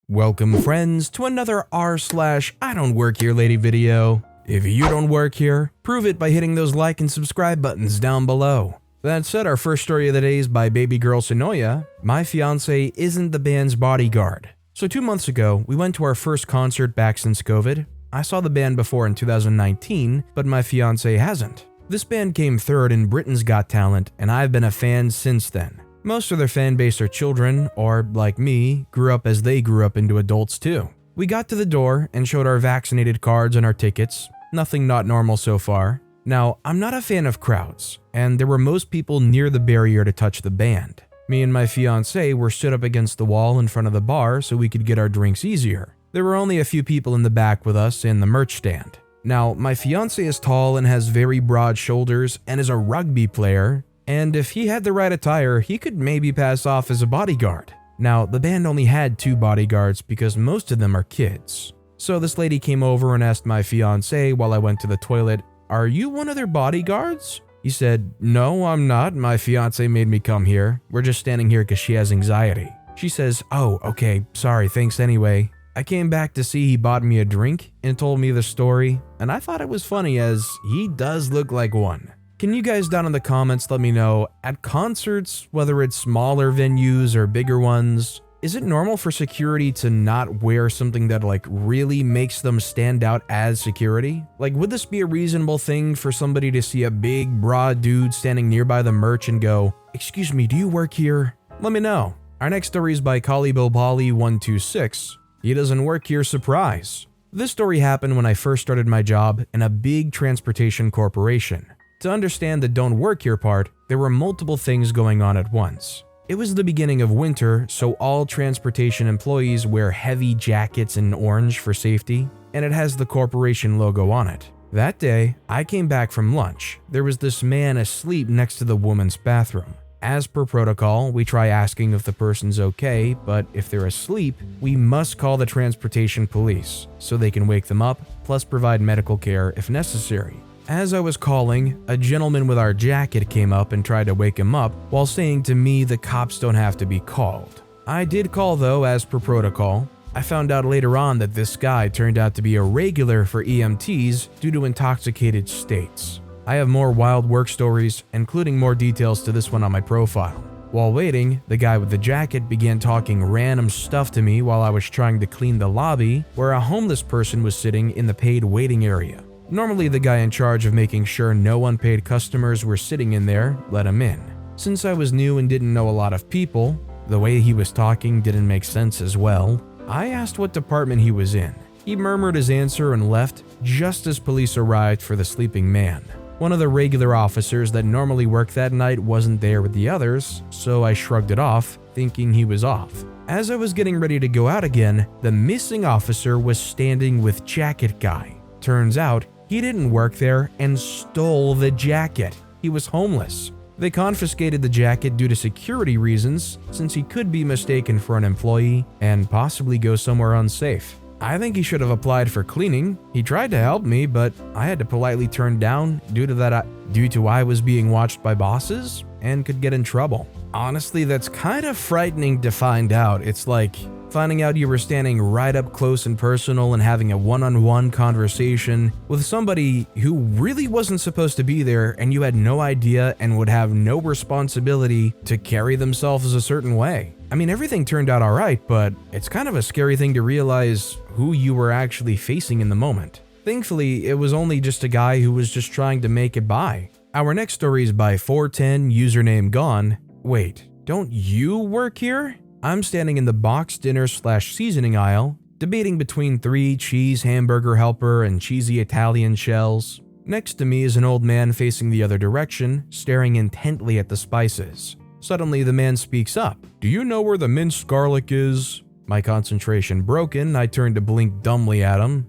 Welcome friends to another r/IDontWorkHereLady video. If you don't work here, prove it by hitting those like and subscribe buttons down below. That said, our first story of the day is by baby girl Sonoya. My fiance isn't the band's bodyguard. So 2 months ago, we went to our first concert back since COVID. I saw the band before in 2019, but my fiance hasn't. This band came third in Britain's Got Talent, and I've been a fan since then. Most of their fan base are children, or, like me, grew up as they grew up into adults too. We got to the door and showed our vaccinated cards and our tickets. Nothing not normal so far. Now, I'm not a fan of crowds, and there were most people near the barrier to touch the band. Me and my fiancé were stood up against the wall in front of the bar so we could get our drinks easier. There were only a few people in the back with us in the merch stand. Now, my fiancé is tall and has very broad shoulders and is a rugby player, and if he had the right attire, he could maybe pass off as a bodyguard. Now, the band only had 2 bodyguards because most of them are kids. So this lady came over and asked my fiancé while I went to the toilet, "Are you one of their bodyguards?" He said, "No, I'm not. My fiancé made me come here. We're just standing here because she has anxiety." She says, "Oh, okay, sorry, thanks anyway." I came back to see he bought me a drink and told me the story, and I thought it was funny as he does look like one. Can you guys down in the comments let me know, at concerts, whether it's smaller venues or bigger ones, is it normal for security to not wear something that really makes them stand out as security? Would this be a reasonable thing for somebody to see a big, broad dude standing nearby the merch and go, "Excuse me, do you work here?" Let me know. Our next story is by KaliBobali126. He doesn't work here, surprise. This story happened when I first started my job in a big transportation corporation. To understand the don't work here part, there were multiple things going on at once. It was the beginning of winter, so all transportation employees wear heavy jackets in orange for safety, and it has the corporation logo on it. That day, I came back from lunch. There was this man asleep next to the woman's bathroom. As per protocol, we try asking if the person's okay, but if they're asleep, we must call the transportation police so they can wake them up, plus provide medical care if necessary. As I was calling, a gentleman with our jacket came up and tried to wake him up while saying to me the cops don't have to be called. I did call though, as per protocol. I found out later on that this guy turned out to be a regular for EMTs due to intoxicated states. I have more wild work stories, including more details to this one on my profile. While waiting, the guy with the jacket began talking random stuff to me while I was trying to clean the lobby where a homeless person was sitting in the paid waiting area. Normally, the guy in charge of making sure no unpaid customers were sitting in there let him in. Since I was new and didn't know a lot of people, the way he was talking didn't make sense as well. I asked what department he was in. He murmured his answer and left just as police arrived for the sleeping man. One of the regular officers that normally worked that night wasn't there with the others, so I shrugged it off, thinking he was off. As I was getting ready to go out again, the missing officer was standing with jacket guy. Turns out, he didn't work there and stole the jacket. He was homeless. They confiscated the jacket due to security reasons, since he could be mistaken for an employee and possibly go somewhere unsafe. I think he should have applied for cleaning. He tried to help me, but I had to politely turn down due to I was being watched by bosses and could get in trouble. Honestly, that's kind of frightening to find out. It's like finding out you were standing right up close and personal and having a one-on-one conversation with somebody who really wasn't supposed to be there, and you had no idea and would have no responsibility to carry themselves a certain way. I mean, everything turned out alright, but it's kind of a scary thing to realize who you were actually facing in the moment. Thankfully, it was only just a guy who was just trying to make it by. Our next story is by 410 username gone. Wait, don't you work here? I'm standing in the box dinner/seasoning aisle, debating between 3 cheese hamburger helper and cheesy Italian shells. Next to me is an old man facing the other direction, staring intently at the spices. Suddenly, the man speaks up. "Do you know where the minced garlic is?" My concentration broken, I turned to blink dumbly at him.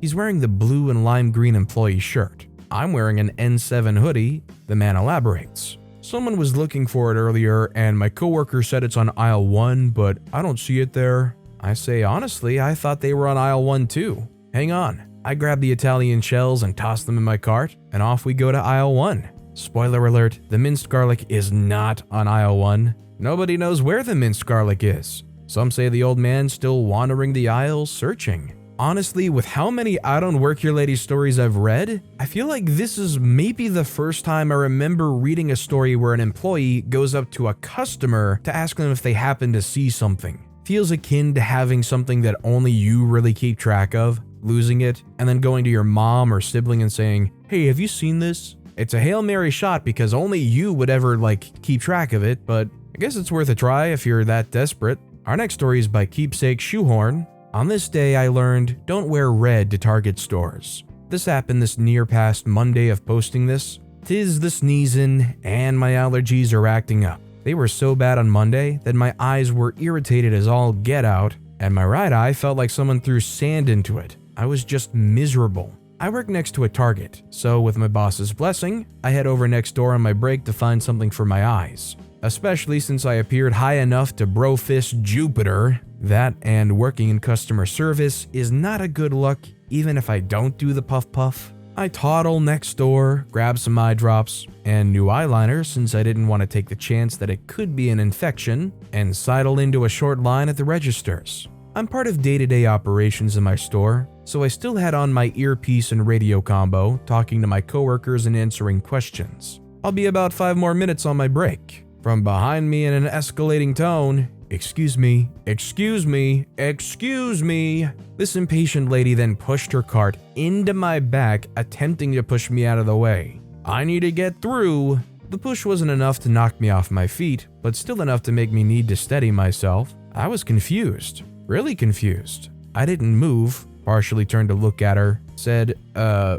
He's wearing the blue and lime green employee shirt. I'm wearing an N7 hoodie. The man elaborates. "Someone was looking for it earlier and my coworker said it's on aisle 1, but I don't see it there." I say, "Honestly, I thought they were on aisle 1 too." "Hang on." I grab the Italian shells and toss them in my cart, and off we go to aisle 1. Spoiler alert, the minced garlic is not on aisle 1. Nobody knows where the minced garlic is. Some say the old man's still wandering the aisles searching. Honestly, with how many I Don't Work Here Lady stories I've read, I feel like this is maybe the first time I remember reading a story where an employee goes up to a customer to ask them if they happen to see something. Feels akin to having something that only you really keep track of, losing it, and then going to your mom or sibling and saying, "Hey, have you seen this?" It's a Hail Mary shot because only you would ever keep track of it, but I guess it's worth a try if you're that desperate. Our next story is by Keepsake Shoehorn. On this day, I learned don't wear red to Target stores. This happened this near past Monday of posting this. 'Tis the sneezin' and my allergies are acting up. They were so bad on Monday that my eyes were irritated as all get out, and my right eye felt like someone threw sand into it. I was just miserable. I work next to a Target, so with my boss's blessing, I head over next door on my break to find something for my eyes. Especially since I appeared high enough to bro-fist Jupiter. That and working in customer service is not a good look, even if I don't do the puff-puff. I toddle next door, grab some eye drops and new eyeliner since I didn't want to take the chance that it could be an infection, and sidle into a short line at the registers. I'm part of day-to-day operations in my store, so I still had on my earpiece and radio combo, talking to my coworkers and answering questions. I'll be about 5 more minutes on my break. From behind me in an escalating tone, "Excuse me, excuse me, excuse me." This impatient lady then pushed her cart into my back, attempting to push me out of the way. I need to get through. The push wasn't enough to knock me off my feet, but still enough to make me need to steady myself. I was confused, really confused. I didn't move, partially turned to look at her, said,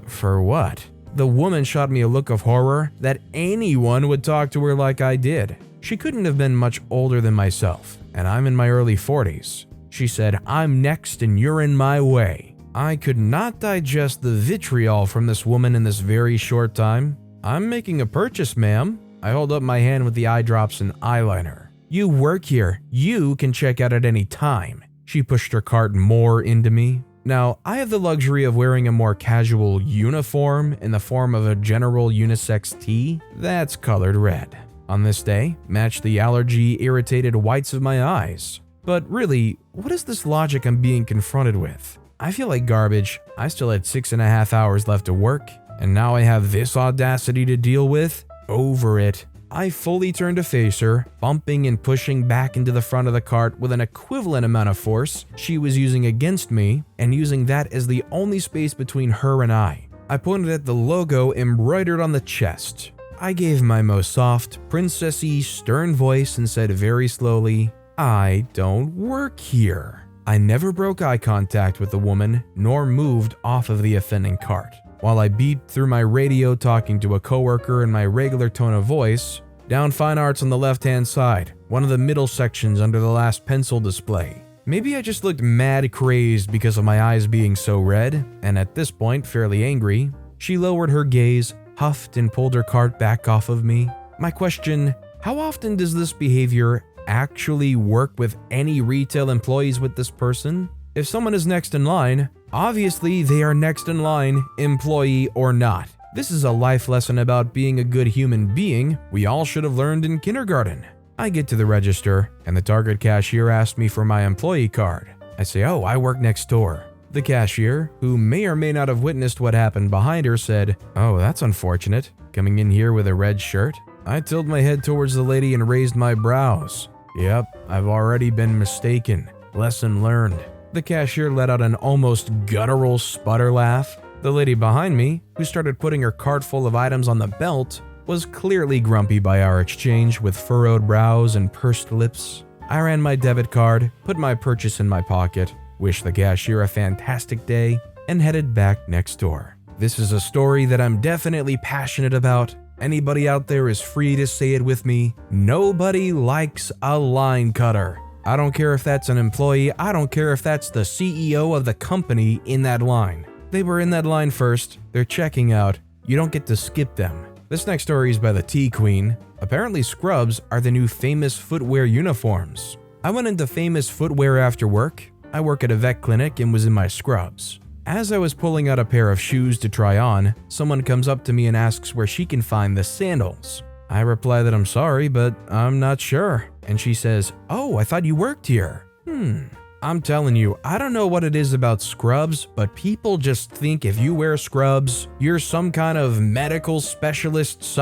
for what? The woman shot me a look of horror that anyone would talk to her like I did. She couldn't have been much older than myself, and I'm in my early 40s. She said, "I'm next and you're in my way." I could not digest the vitriol from this woman in this very short time. "I'm making a purchase, ma'am." I hold up my hand with the eye drops and eyeliner. "You work here. You can check out at any time." She pushed her cart more into me. Now, I have the luxury of wearing a more casual uniform in the form of a general unisex tee that's colored red. On this day, match the allergy-irritated whites of my eyes. But really, what is this logic I'm being confronted with? I feel like garbage. I still had 6.5 hours left to work, and now I have this audacity to deal with? Over it. I fully turned to face her, bumping and pushing back into the front of the cart with an equivalent amount of force she was using against me, and using that as the only space between her and I. I pointed at the logo embroidered on the chest. I gave my most soft, princessy, stern voice and said very slowly, "I don't work here." I never broke eye contact with the woman, nor moved off of the offending cart. While I beeped through my radio talking to a coworker in my regular tone of voice, down fine arts on the left-hand side, one of the middle sections under the last pencil display. Maybe I just looked mad crazed because of my eyes being so red, and at this point fairly angry. She lowered her gaze, huffed and pulled her cart back off of me. My question, how often does this behavior actually work with any retail employees with this person? If someone is next in line, obviously they are next in line, employee or not. This is a life lesson about being a good human being we all should have learned in kindergarten. I get to the register, and the Target cashier asked me for my employee card. I say, "Oh, I work next door." The cashier, who may or may not have witnessed what happened behind her, said, "Oh, that's unfortunate, coming in here with a red shirt." I tilted my head towards the lady and raised my brows. "Yep, I've already been mistaken. Lesson learned." The cashier let out an almost guttural sputter laugh. The lady behind me, who started putting her cart full of items on the belt, was clearly grumpy by our exchange with furrowed brows and pursed lips. I ran my debit card, put my purchase in my pocket, wished the cashier a fantastic day, and headed back next door. This is a story that I'm definitely passionate about. Anybody out there is free to say it with me. Nobody likes a line cutter. I don't care if that's an employee, I don't care if that's the CEO of the company in that line. They were in that line first, they're checking out, you don't get to skip them. This next story is by the Tea Queen. Apparently scrubs are the new famous footwear uniforms. I went into famous footwear after work. I work at a vet clinic and was in my scrubs. As I was pulling out a pair of shoes to try on, someone comes up to me and asks where she can find the sandals. I reply that I'm sorry, but I'm not sure. And she says, "Oh, I thought you worked here." I'm telling you, I don't know what it is about scrubs, but people just think if you wear scrubs, you're some kind of medical specialist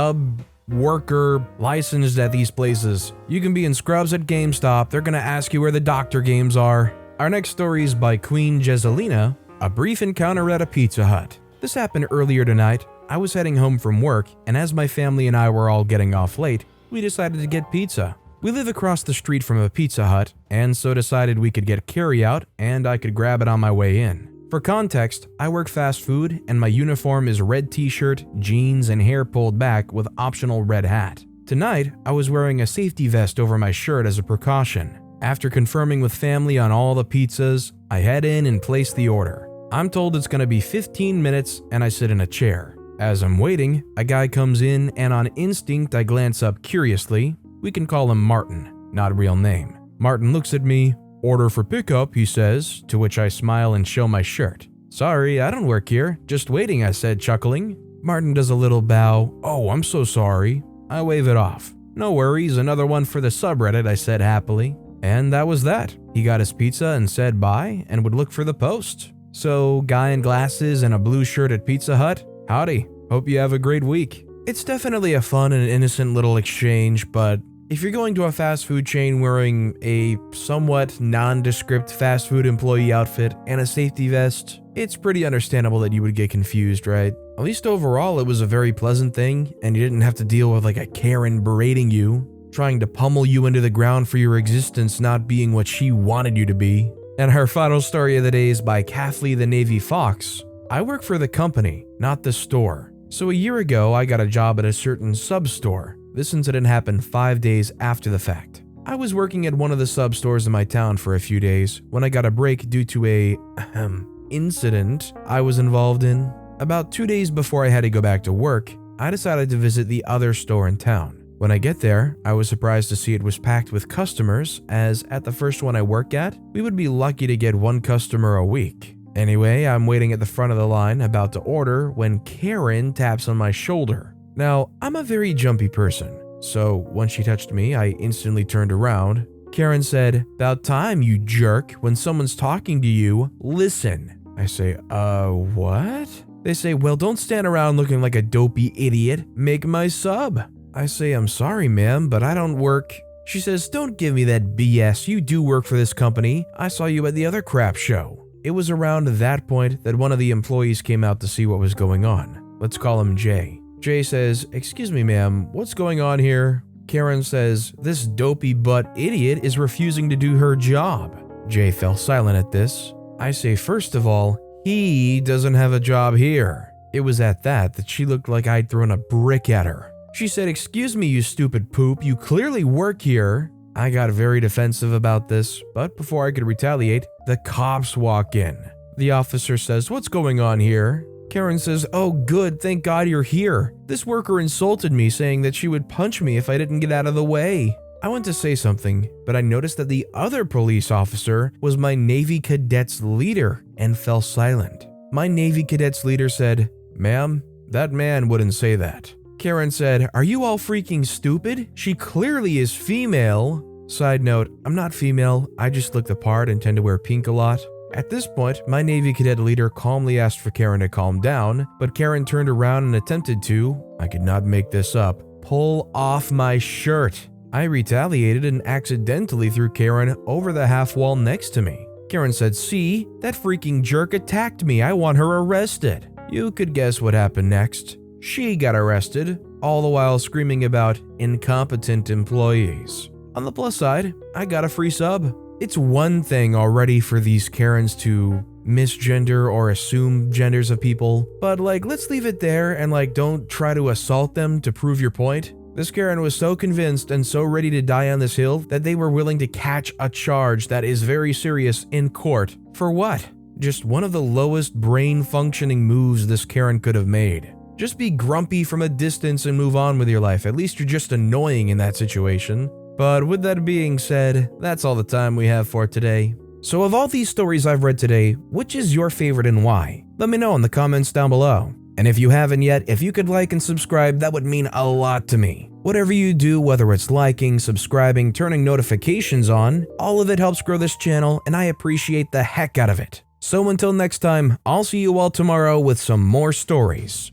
worker licensed at these places. You can be in scrubs at GameStop, they're gonna ask you where the doctor games are. Our next story is by Queen Jezelina, a brief encounter at a Pizza Hut. This happened earlier tonight. I was heading home from work, and as my family and I were all getting off late, we decided to get pizza. We live across the street from a Pizza Hut, and so decided we could get carryout and I could grab it on my way in. For context, I work fast food and my uniform is red t-shirt, jeans, and hair pulled back with optional red hat. Tonight, I was wearing a safety vest over my shirt as a precaution. After confirming with family on all the pizzas, I head in and place the order. I'm told it's gonna be 15 minutes and I sit in a chair. As I'm waiting, a guy comes in and on instinct I glance up curiously. We can call him Martin, not a real name. Martin looks at me. "Order for pickup," he says, to which I smile and show my shirt. "Sorry, I don't work here, just waiting," I said, chuckling. Martin does a little bow. "Oh, I'm so sorry." I wave it off. "No worries, another one for the subreddit," I said happily. And that was that. He got his pizza and said bye and would look for the post. So, guy in glasses and a blue shirt at Pizza Hut? Howdy, hope you have a great week. It's definitely a fun and innocent little exchange, but if you're going to a fast food chain wearing a somewhat nondescript fast food employee outfit and a safety vest, it's pretty understandable that you would get confused, right? At least overall, it was a very pleasant thing, and you didn't have to deal with like a Karen berating you, trying to pummel you into the ground for your existence not being what she wanted you to be. And our final story of the day is by Kathleen the Navy Fox. I work for the company, not the store. So a year ago, I got a job at a certain sub-store. This incident happened 5 days after the fact. I was working at one of the sub-stores in my town for a few days when I got a break due to a incident I was involved in. About 2 days before I had to go back to work, I decided to visit the other store in town. When I get there, I was surprised to see it was packed with customers, as at the first one I work at, we would be lucky to get one customer a week. Anyway, I'm waiting at the front of the line about to order when Karen taps on my shoulder. Now, I'm a very jumpy person, so when she touched me, I instantly turned around. Karen said, "About time, you jerk. When someone's talking to you, listen." I say, what? They say, "Well, don't stand around looking like a dopey idiot. Make my sub." I say, "I'm sorry, ma'am, but I don't work." She says, "Don't give me that BS. You do work for this company. I saw you at the other crap show." It was around that point that one of the employees came out to see what was going on. Let's call him Jay. Jay says, "Excuse me, ma'am, what's going on here?" Karen says, "This dopey butt idiot is refusing to do her job." Jay fell silent at this. I say, "First of all, he doesn't have a job here." It was at that she looked like I'd thrown a brick at her. She said, "Excuse me, you stupid poop, you clearly work here." I got very defensive about this, but before I could retaliate, the cops walk in. The officer says, "What's going on here?" Karen says, "Oh good, thank God you're here. This worker insulted me, saying that she would punch me if I didn't get out of the way." I went to say something, but I noticed that the other police officer was my Navy Cadets leader and fell silent. My Navy Cadets leader said, "Ma'am, that man wouldn't say that." Karen said, "Are you all freaking stupid? She clearly is female." Side note, I'm not female, I just look the part and tend to wear pink a lot. At this point, my Navy Cadet leader calmly asked for Karen to calm down, but Karen turned around and attempted to, I could not make this up, pull off my shirt. I retaliated and accidentally threw Karen over the half wall next to me. Karen said, "See, that freaking jerk attacked me, I want her arrested." You could guess what happened next. She got arrested, all the while screaming about incompetent employees. On the plus side, I got a free sub. It's one thing already for these Karens to misgender or assume genders of people, but let's leave it there and don't try to assault them to prove your point. This Karen was so convinced and so ready to die on this hill that they were willing to catch a charge that is very serious in court. For what? Just one of the lowest brain functioning moves this Karen could have made. Just be grumpy from a distance and move on with your life. At least you're just annoying in that situation. But with that being said, that's all the time we have for today. So of all these stories I've read today, which is your favorite and why? Let me know in the comments down below. And if you haven't yet, if you could like and subscribe, that would mean a lot to me. Whatever you do, whether it's liking, subscribing, turning notifications on, all of it helps grow this channel and I appreciate the heck out of it. So until next time, I'll see you all tomorrow with some more stories.